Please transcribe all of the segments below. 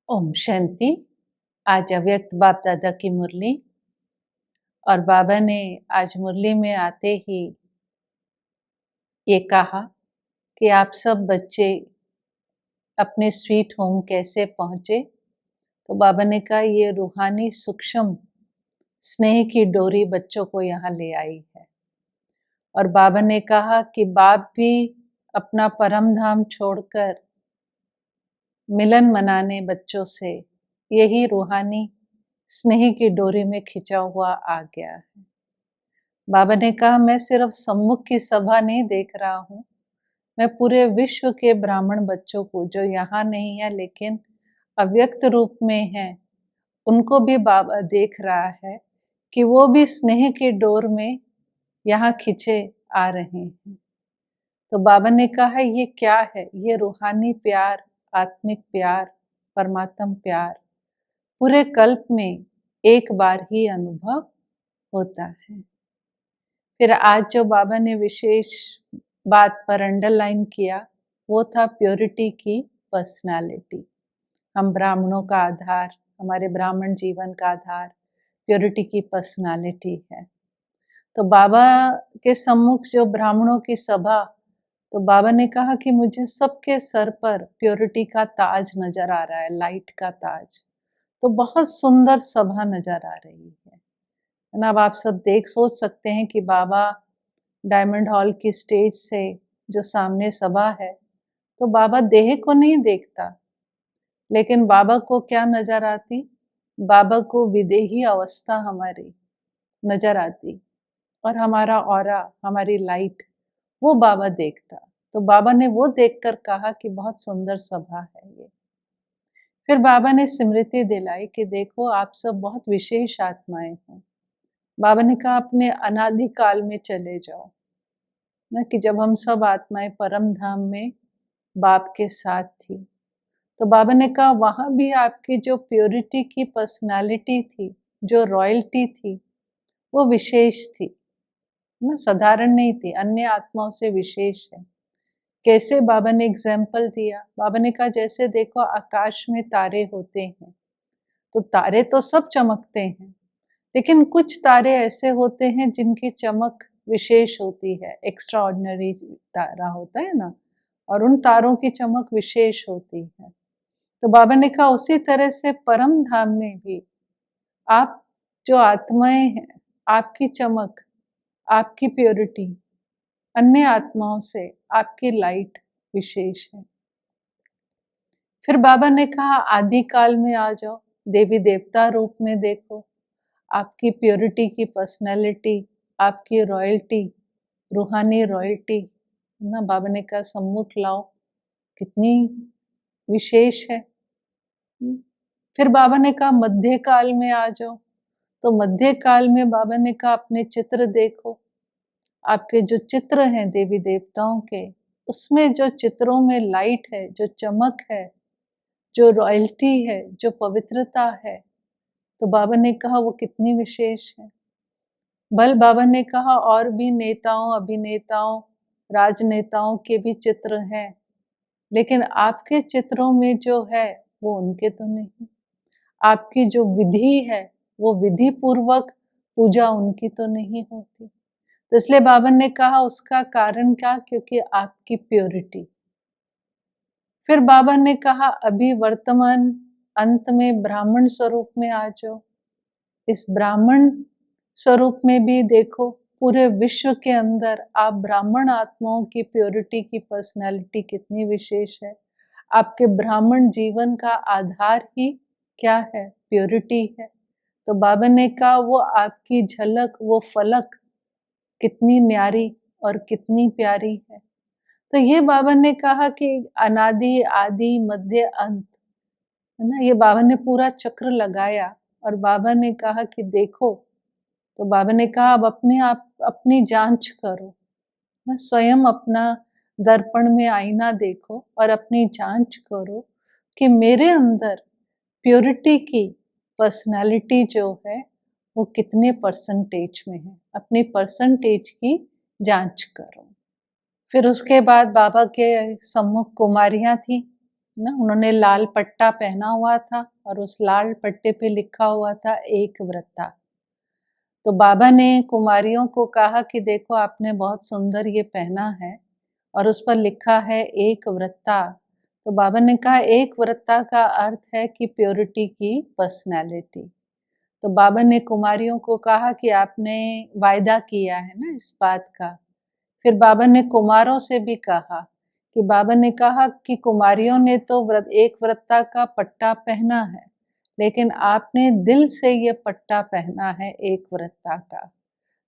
ओम शांति। आज अव्यक्त बाप दादा की मुरली और बाबा ने आज मुरली में आते ही ये कहा कि आप सब बच्चे अपने स्वीट होम कैसे पहुँचे। तो बाबा ने कहा ये रूहानी सूक्ष्म स्नेह की डोरी बच्चों को यहाँ ले आई है। और बाबा ने कहा कि बाप भी अपना परम धाम छोड़कर मिलन मनाने बच्चों से यही रूहानी स्नेह की डोरी में खिंचा हुआ आ गया है। बाबा ने कहा मैं सिर्फ सम्मुख की सभा नहीं देख रहा हूँ, मैं पूरे विश्व के ब्राह्मण बच्चों को जो यहाँ नहीं है लेकिन अव्यक्त रूप में है, उनको भी बाबा देख रहा है कि वो भी स्नेह की डोर में यहाँ खिंचे आ रहे हैं। तो बाबा ने कहा ये क्या है, ये रूहानी प्यार, आत्मिक प्यार, परमात्म प्यार पूरे कल्प में एक बार ही अनुभव होता है। फिर आज जो बाबा ने विशेष बात पर अंडरलाइन किया वो था प्योरिटी की पर्सनालिटी। हम ब्राह्मणों का आधार, हमारे ब्राह्मण जीवन का आधार प्योरिटी की पर्सनालिटी है। तो बाबा के सम्मुख जो ब्राह्मणों की सभा, तो बाबा ने कहा कि मुझे सबके सर पर प्योरिटी का ताज नजर आ रहा है, लाइट का ताज। तो बहुत सुंदर सभा नजर आ रही है ना। अब आप सब सोच सकते हैं कि बाबा डायमंड हॉल की स्टेज से जो सामने सभा है, तो बाबा देह को नहीं देखता, लेकिन बाबा को क्या नजर आती? बाबा को विदेही अवस्था हमारी नजर आती और हमारा ऑरा, हमारी लाइट, वो बाबा देखता। तो बाबा ने वो देखकर कहा कि बहुत सुंदर सभा है ये। फिर बाबा ने स्मृति दिलाई कि देखो आप सब बहुत विशेष आत्माएं हो। बाबा ने कहा अपने अनादि काल में चले जाओ ना, कि जब हम सब आत्माएं परम धाम में बाप के साथ थी, तो बाबा ने कहा वहां भी आपकी जो प्योरिटी की पर्सनालिटी थी, जो रॉयल्टी थी, वो विशेष थी ना, साधारण नहीं थी, अन्य आत्माओं से विशेष है। कैसे? बाबा ने एग्जाम्पल दिया। बाबा ने कहा जैसे देखो आकाश में तारे होते हैं, तो तारे तो सब चमकते हैं, लेकिन कुछ तारे ऐसे होते हैं जिनकी चमक विशेष होती है, एक्स्ट्रा ऑर्डिनरी तारा होता है ना, और उन तारों की चमक विशेष होती है। तो बाबा ने कहा उसी तरह से परम धाम में भी आप जो आत्माएं हैं, आपकी चमक, आपकी प्योरिटी अन्य आत्माओं से आपकी लाइट विशेष है। फिर बाबा ने कहा आदि काल में आ जाओ, देवी देवता रूप में देखो, आपकी प्योरिटी की पर्सनैलिटी, आपकी रॉयल्टी, रूहानी रॉयल्टी ना, बाबा ने कहा सम्मुख लाओ, कितनी विशेष है। फिर बाबा ने कहा मध्य काल में आ जाओ, तो मध्य काल में बाबा ने कहा अपने चित्र देखो, आपके जो चित्र हैं देवी देवताओं के, उसमें जो चित्रों में लाइट है, जो चमक है, जो रॉयल्टी है, जो पवित्रता है, तो बाबा ने कहा वो कितनी विशेष है। बल बाबा ने कहा और भी नेताओं, अभिनेताओं, राजनेताओं के भी चित्र हैं, लेकिन आपके चित्रों में जो है वो उनके तो नहीं। आपकी जो विधि है वो विधि पूर्वक पूजा उनकी तो नहीं होती। तो इसलिए बाबा ने कहा उसका कारण क्या? क्योंकि आपकी प्योरिटी। फिर बाबा ने कहा अभी वर्तमान अंत में ब्राह्मण स्वरूप में आ जाओ। इस ब्राह्मण स्वरूप में भी देखो पूरे विश्व के अंदर आप ब्राह्मण आत्माओं की प्योरिटी की पर्सनैलिटी कितनी विशेष है। आपके ब्राह्मण जीवन का आधार ही क्या है? प्योरिटी है। तो बाबा ने कहा वो आपकी झलक, वो फलक कितनी न्यारी और कितनी प्यारी है। तो ये बाबा ने कहा कि अनादि, आदि, मध्य, अंत, है ना, ये बाबा ने पूरा चक्र लगाया और बाबा ने कहा कि देखो, तो बाबा ने कहा अब अपने आप अपनी जांच करो, स्वयं अपना दर्पण में आईना देखो और अपनी जांच करो कि मेरे अंदर प्योरिटी की पर्सनालिटी जो है वो कितने परसेंटेज में है। अपनी परसेंटेज की जांच करो। फिर उसके बाद बाबा के सम्मुख कुमारियां थी ना, उन्होंने लाल पट्टा पहना हुआ था और उस लाल पट्टे पे लिखा हुआ था एक व्रता। तो बाबा ने कुमारियों को कहा कि देखो आपने बहुत सुंदर ये पहना है और उस पर लिखा है एक व्रता। तो बाबा ने कहा एक व्रता का अर्थ है कि प्योरिटी की पर्सनैलिटी। तो बाबा ने कुमारियों को कहा कि आपने वायदा किया है ना इस बात का। फिर बाबा ने कुमारों से भी कहा कि बाबा ने कहा कि कुमारियों ने तो एक व्रता का पट्टा पहना है, लेकिन आपने दिल से ये पट्टा पहना है एक व्रता का।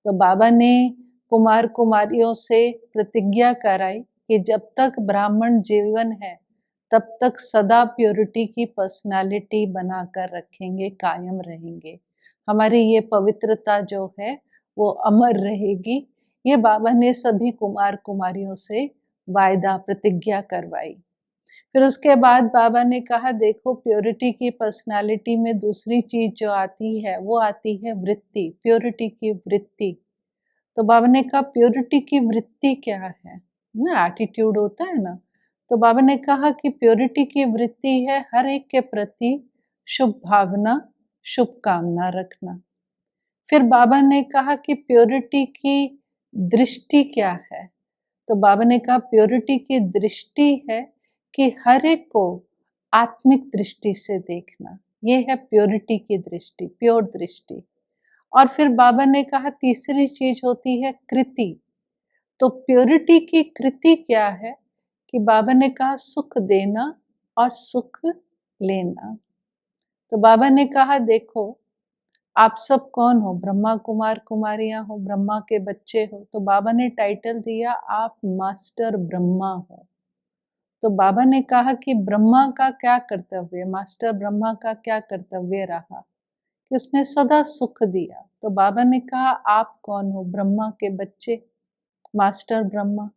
तो बाबा ने कुमार कुमारियों से प्रतिज्ञा कराई कि जब तक ब्राह्मण जीवन है तब तक सदा प्योरिटी की पर्सनालिटी बनाकर रखेंगे, कायम रहेंगे। हमारी ये पवित्रता जो है वो अमर रहेगी। ये बाबा ने सभी कुमार कुमारियों से वायदा प्रतिज्ञा करवाई। फिर उसके बाद बाबा ने कहा देखो प्योरिटी की पर्सनालिटी में दूसरी चीज जो आती है वो आती है वृत्ति, प्योरिटी की वृत्ति। तो बाबा ने कहा प्योरिटी की वृत्ति क्या है ना, एटीट्यूड होता है ना। तो बाबा ने कहा कि प्योरिटी की वृत्ति है हर एक के प्रति शुभ भावना, शुभ कामना रखना। फिर बाबा ने कहा कि प्योरिटी की दृष्टि क्या है। तो बाबा ने कहा प्योरिटी की दृष्टि है कि हर एक को आत्मिक दृष्टि से देखना, ये है प्योरिटी की दृष्टि, प्योर दृष्टि। और फिर बाबा ने कहा तीसरी चीज होती है कृति। तो प्योरिटी की कृति क्या है कि बाबा ने कहा सुख देना और सुख लेना। तो बाबा ने कहा देखो आप सब कौन हो, ब्रह्मा कुमार कुमारियां हो, ब्रह्मा के बच्चे हो। तो बाबा ने टाइटल दिया आप मास्टर ब्रह्मा हो। तो बाबा ने कहा कि ब्रह्मा का क्या कर्तव्य, मास्टर ब्रह्मा का क्या कर्तव्य रहा कि उसने सदा सुख दिया। तो बाबा ने कहा आप कौन हो, ब्रह्मा के बच्चे, मास्टर ब्रह्मा।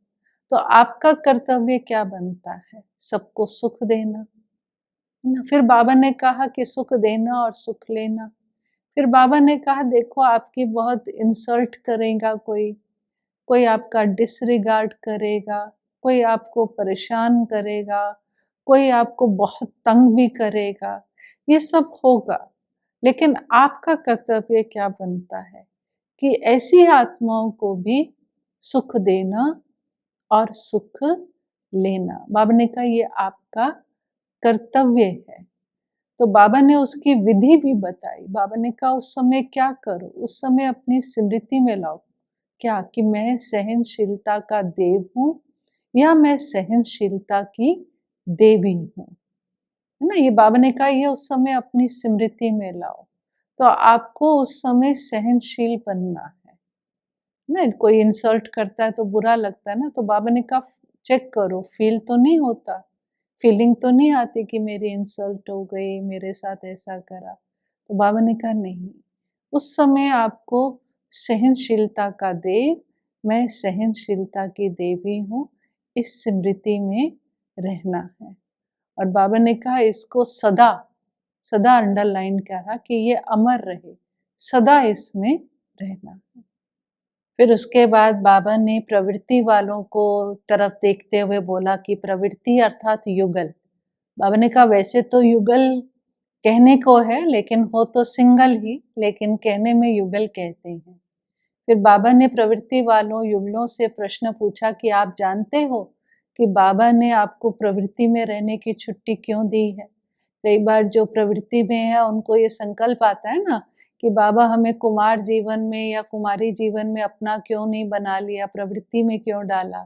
तो आपका कर्तव्य क्या बनता है, सबको सुख देना। फिर बाबा ने कहा कि सुख देना और सुख लेना। फिर बाबा ने कहा देखो आपकी बहुत इंसल्ट करेगा कोई, कोई आपका डिसरिगार्ड करेगा, कोई आपको परेशान करेगा, कोई आपको बहुत तंग भी करेगा, ये सब होगा। लेकिन आपका कर्तव्य क्या बनता है कि ऐसी आत्माओं को भी सुख देना और सुख लेना। बाबा ने कहा ये आपका कर्तव्य है। तो बाबा ने उसकी विधि भी बताई। बाबा ने कहा उस समय क्या करो, उस समय अपनी स्मृति में लाओ क्या कि मैं सहनशीलता का देव हूँ या मैं सहनशीलता की देवी हूँ, है ना। ये बाबा ने कहा ये उस समय अपनी स्मृति में लाओ। तो आपको उस समय सहनशील बनना है ना। कोई इंसल्ट करता है तो बुरा लगता है ना। तो बाबा ने कहा चेक करो, फील तो नहीं होता, फीलिंग तो नहीं आती कि मेरी इंसल्ट हो गई, मेरे साथ ऐसा करा। तो बाबा ने कहा नहीं, उस समय आपको सहनशीलता का देव, मैं सहनशीलता की देवी हूँ, इस स्मृति में रहना है। और बाबा ने कहा इसको सदा सदा अंडरलाइन करा कि ये अमर रहे, सदा इसमें रहना है। फिर उसके बाद बाबा ने प्रवृत्ति वालों को तरफ देखते हुए बोला कि प्रवृत्ति अर्थात युगल। बाबा ने कहा वैसे तो युगल कहने को है लेकिन हो तो सिंगल ही, लेकिन कहने में युगल कहते हैं। फिर बाबा ने प्रवृत्ति वालों युगलों से प्रश्न पूछा कि आप जानते हो कि बाबा ने आपको प्रवृत्ति में रहने की छुट्टी क्यों दी है। कई बार जो प्रवृत्ति में है उनको ये संकल्प आता है ना कि बाबा हमें कुमार जीवन में या कुमारी जीवन में अपना क्यों नहीं बना लिया, प्रवृत्ति में क्यों डाला।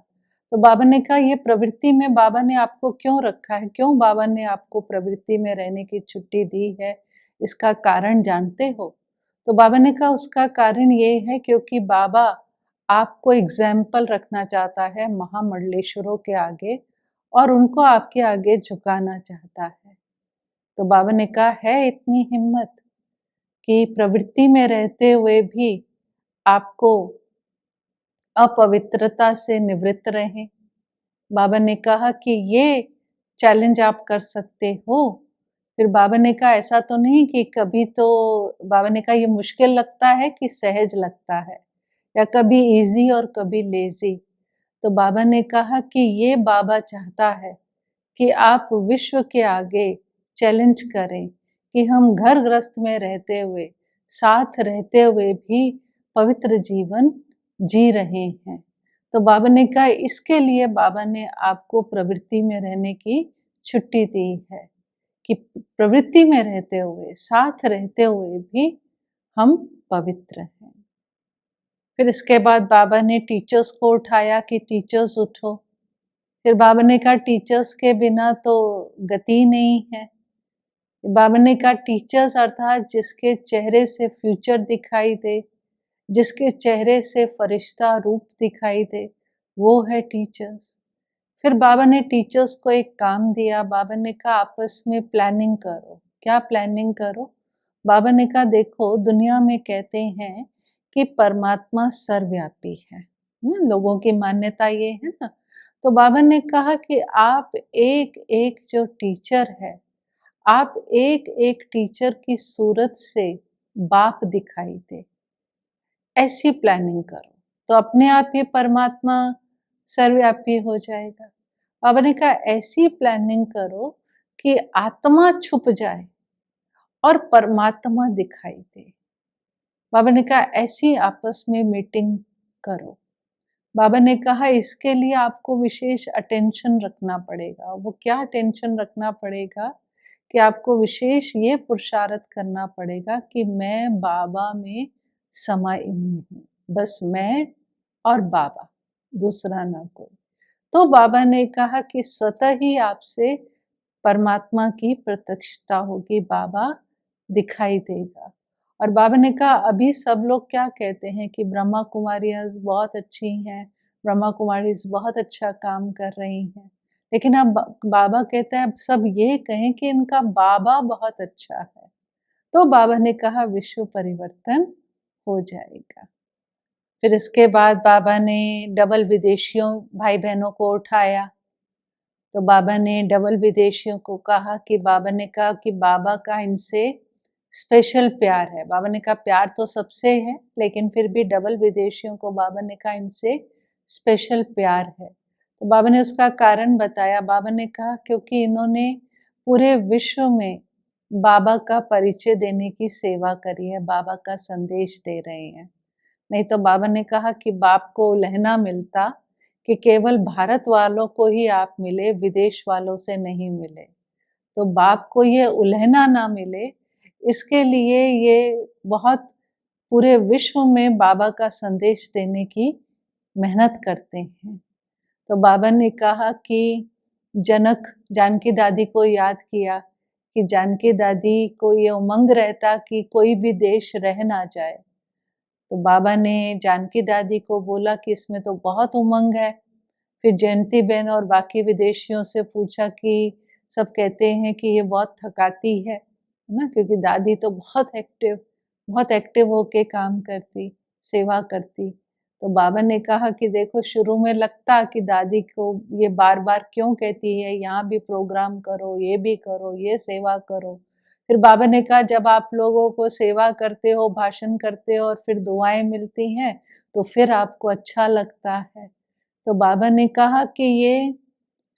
तो बाबा ने कहा ये प्रवृत्ति में बाबा ने आपको क्यों रखा है, क्यों बाबा ने आपको प्रवृत्ति में रहने की छुट्टी दी है, इसका कारण जानते हो। तो बाबा ने कहा उसका कारण ये है क्योंकि बाबा आपको एग्जाम्पल रखना चाहता है महामंडलेश्वरों के आगे और उनको आपके आगे झुकाना चाहता है। तो बाबा ने कहा है इतनी हिम्मत कि प्रवृत्ति में रहते हुए भी आपको अपवित्रता से निवृत्त रहें। बाबा ने कहा कि ये चैलेंज आप कर सकते हो। फिर बाबा ने कहा ऐसा तो नहीं कि कभी तो बाबा ने कहा ये मुश्किल लगता है कि सहज लगता है या कभी इजी और कभी लेजी। तो बाबा ने कहा कि ये बाबा चाहता है कि आप विश्व के आगे चैलेंज करें कि हम घर गृहस्थ में रहते हुए, साथ रहते हुए भी पवित्र जीवन जी रहे हैं। तो बाबा ने कहा इसके लिए बाबा ने आपको प्रवृत्ति में रहने की छुट्टी दी है कि प्रवृत्ति में रहते हुए, साथ रहते हुए भी हम पवित्र हैं। फिर इसके बाद बाबा ने टीचर्स को उठाया कि टीचर्स उठो। फिर बाबा ने कहा टीचर्स के बिना तो गति नहीं है। बाबा ने कहा टीचर्स अर्थात जिसके चेहरे से फ्यूचर दिखाई दे, जिसके चेहरे से फरिश्ता रूप दिखाई दे, वो है टीचर्स। फिर बाबा ने टीचर्स को एक काम दिया। बाबा ने कहा आपस में प्लानिंग करो। क्या प्लानिंग करो? बाबा ने कहा देखो दुनिया में कहते हैं कि परमात्मा सर्वव्यापी है। लोगों की मान्यता ये है ना। तो बाबा ने कहा कि आप एक एक जो टीचर है, आप एक एक टीचर की सूरत से बाप दिखाई दे, ऐसी प्लानिंग करो तो अपने आप ये परमात्मा सर्वव्यापी हो जाएगा। बाबा ने कहा ऐसी प्लानिंग करो कि आत्मा छुप जाए और परमात्मा दिखाई दे। बाबा ने कहा ऐसी आपस में मीटिंग करो। बाबा ने कहा इसके लिए आपको विशेष अटेंशन रखना पड़ेगा। वो क्या अटेंशन रखना पड़ेगा कि आपको विशेष ये पुरुषार्थ करना पड़ेगा कि मैं बाबा में समाई हुई हूँ, बस मैं और बाबा, दूसरा ना कोई। तो बाबा ने कहा कि स्वतः ही आपसे परमात्मा की प्रत्यक्षता होगी, बाबा दिखाई देगा। और बाबा ने कहा अभी सब लोग क्या कहते हैं कि ब्रह्मा कुमारीज़ बहुत अच्छी हैं, ब्रह्मा कुमारीज़ बहुत अच्छा काम कर रही हैं। लेकिन अब बाबा कहते हैं अब सब ये कहें कि इनका बाबा बहुत अच्छा है। तो बाबा ने कहा विश्व परिवर्तन हो जाएगा। फिर इसके बाद बाबा ने डबल विदेशियों भाई बहनों को उठाया। तो बाबा ने डबल विदेशियों को कहा कि बाबा ने कहा कि बाबा का इनसे स्पेशल प्यार है। बाबा ने कहा प्यार तो सबसे है, लेकिन फिर भी डबल विदेशियों को बाबा ने कहा इनसे स्पेशल प्यार है। तो बाबा ने उसका कारण बताया। बाबा ने कहा क्योंकि इन्होंने पूरे विश्व में बाबा का परिचय देने की सेवा करी है, बाबा का संदेश दे रहे हैं। नहीं तो बाबा ने कहा कि बाप को लहना मिलता कि केवल भारत वालों को ही आप मिले, विदेश वालों से नहीं मिले। तो बाप को ये उलहना ना मिले, इसके लिए ये बहुत पूरे विश्व में बाबा का संदेश देने की मेहनत करते हैं। तो बाबा ने कहा कि जनक जानकी दादी को याद किया कि जानकी दादी को ये उमंग रहता कि कोई भी देश रह ना जाए। तो बाबा ने जानकी दादी को बोला कि इसमें तो बहुत उमंग है। फिर जयंती बहन और बाकी विदेशियों से पूछा कि सब कहते हैं कि ये बहुत थकाती है ना, क्योंकि दादी तो बहुत एक्टिव होके काम करती, सेवा करती। तो बाबा ने कहा कि देखो शुरू में लगता कि दादी को ये बार-बार क्यों कहती है, यहाँ भी प्रोग्राम करो, ये भी करो, ये सेवा करो। फिर बाबा ने कहा जब आप लोगों को सेवा करते हो, भाषण करते हो और फिर दुआएँ मिलती हैं, तो फिर आपको अच्छा लगता है। तो बाबा ने कहा कि ये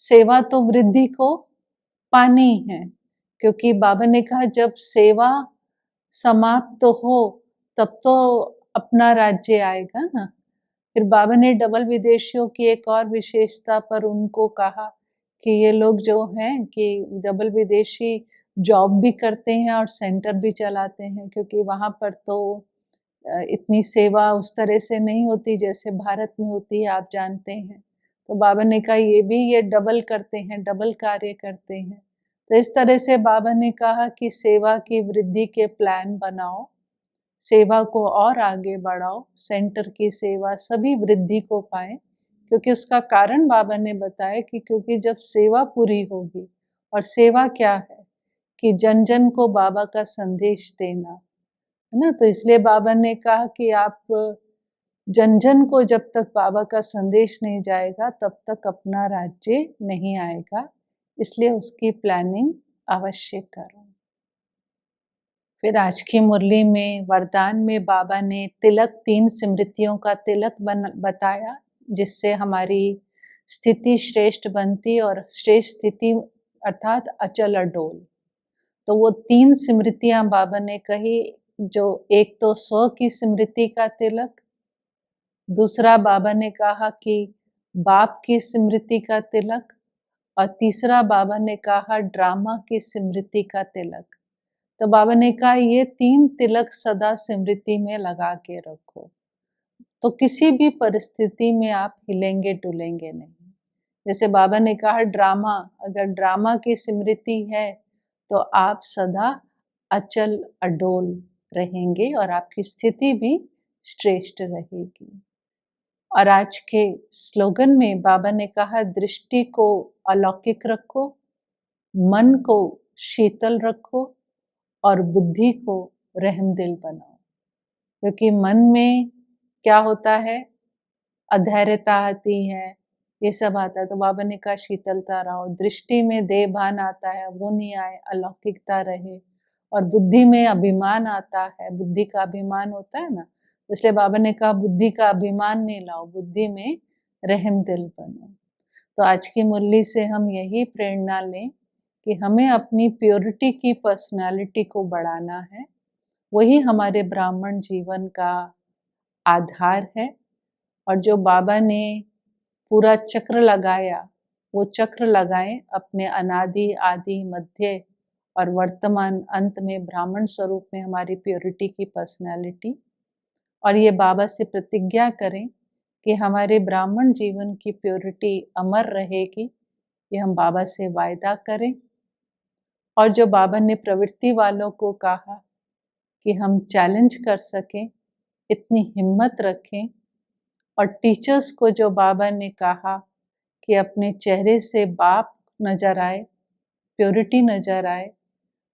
सेवा तो वृद्धि को पानी है, क्योंकि बाबा ने कहा जब सेवा समाप्त हो तब तो अपना राज्य आएगा ना। फिर बाबा ने डबल विदेशियों की एक और विशेषता पर उनको कहा कि ये लोग जो हैं कि डबल विदेशी जॉब भी करते हैं और सेंटर भी चलाते हैं, क्योंकि वहाँ पर तो इतनी सेवा उस तरह से नहीं होती जैसे भारत में होती है, आप जानते हैं। तो बाबा ने कहा ये डबल करते हैं, डबल कार्य करते हैं। तो इस तरह से बाबा ने कहा कि सेवा की वृद्धि के प्लान बनाओ, सेवा को और आगे बढ़ाओ, सेंटर की सेवा सभी वृद्धि को पाएँ, क्योंकि उसका कारण बाबा ने बताया कि क्योंकि जब सेवा पूरी होगी, और सेवा क्या है? कि जन-जन को बाबा का संदेश देना, है ना? तो इसलिए बाबा ने कहा कि आप जन-जन को जब तक बाबा का संदेश नहीं जाएगा, तब तक अपना राज्य नहीं आएगा, इसलिए उसकी प्लानिंग अवश्य करो। फिर आज की मुरली में वरदान में बाबा ने तिलक 3 स्मृतियों का तिलक बताया, जिससे हमारी स्थिति श्रेष्ठ बनती और श्रेष्ठ स्थिति अर्थात अचल अडोल। तो वो 3 स्मृतियां बाबा ने कही, जो एक तो स्व की स्मृति का तिलक, दूसरा बाबा ने कहा कि बाप की स्मृति का तिलक, और तीसरा बाबा ने कहा ड्रामा की स्मृति का तिलक। तो बाबा ने कहा ये 3 तिलक सदा स्मृति में लगा के रखो, तो किसी भी परिस्थिति में आप हिलेंगे डुलेंगे नहीं। जैसे बाबा ने कहा ड्रामा, अगर ड्रामा की स्मृति है तो आप सदा अचल अडोल रहेंगे और आपकी स्थिति भी श्रेष्ठ रहेगी। और आज के स्लोगन में बाबा ने कहा दृष्टि को अलौकिक रखो, मन को शीतल रखो और बुद्धि को रहमदिल बनाओ। क्योंकि मन में क्या होता है, अधैर्यता आती है, ये सब आता है, तो बाबा ने कहा शीतलता रहो। दृष्टि में देह भान आता है, वो नहीं आए, अलौकिकता रहे। और बुद्धि में अभिमान आता है, बुद्धि का अभिमान होता है ना, इसलिए बाबा ने कहा बुद्धि का अभिमान नहीं लाओ, बुद्धि में रहम दिल बनो। तो आज की मुरली से हम यही प्रेरणा लें कि हमें अपनी प्योरिटी की पर्सनालिटी को बढ़ाना है, वही हमारे ब्राह्मण जीवन का आधार है। और जो बाबा ने पूरा चक्र लगाया, वो चक्र लगाएं अपने अनादि आदि मध्य और वर्तमान अंत में ब्राह्मण स्वरूप में हमारी प्योरिटी की पर्सनालिटी। और ये बाबा से प्रतिज्ञा करें कि हमारे ब्राह्मण जीवन की प्योरिटी अमर रहेगी, ये हम बाबा से वायदा करें। और जो बाबा ने प्रवृत्ति वालों को कहा कि हम चैलेंज कर सकें, इतनी हिम्मत रखें। और टीचर्स को जो बाबा ने कहा कि अपने चेहरे से बाप नजर आए, प्योरिटी नजर आए,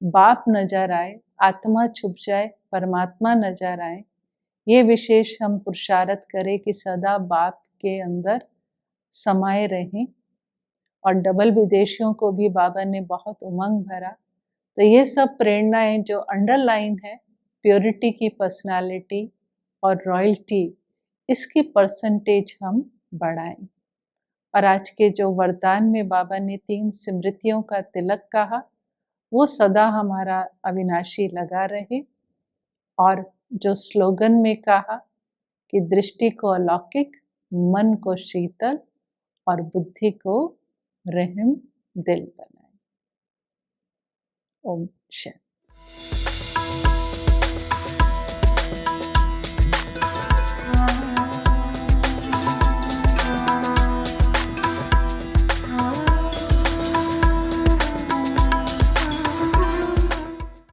बाप नजर आए, आत्मा छुप जाए, परमात्मा नजर आए, ये विशेष हम पुरुषार्थ करें कि सदा बाप के अंदर समाये रहें। और डबल विदेशियों को भी बाबा ने बहुत उमंग भरा। तो ये सब प्रेरणाएं जो अंडरलाइन है, प्योरिटी की पर्सनालिटी और रॉयल्टी, इसकी परसेंटेज हम बढ़ाएं। और आज के जो वरदान में बाबा ने 3 स्मृतियों का तिलक कहा, वो सदा हमारा अविनाशी लगा रहे। और जो स्लोगन में कहा कि दृष्टि को अलौकिक, मन को शीतल और बुद्धि को रहम दिल बनाए। ओम शांति।